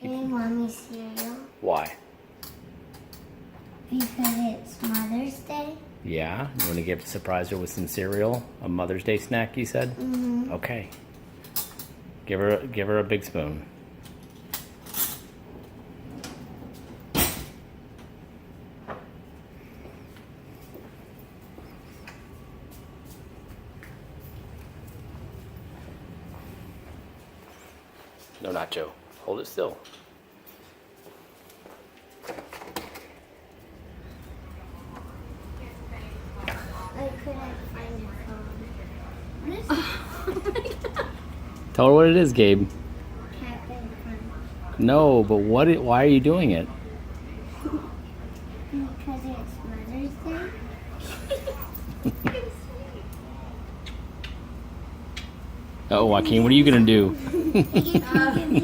Getting Mommy cereal Why? because it's Mother's Day. Yeah? You want to surprise her with some cereal? A Mother's Day snack, you said? Mm-hmm. Okay. Give her a big spoon. No, Nacho. Hold it still. I couldn't find a phone. Tell her what it is, Gabe. Captain Crunch. No, but why are you doing it? Because it's Mother's Day. Oh, Joaquin, what are you going to do? You can give me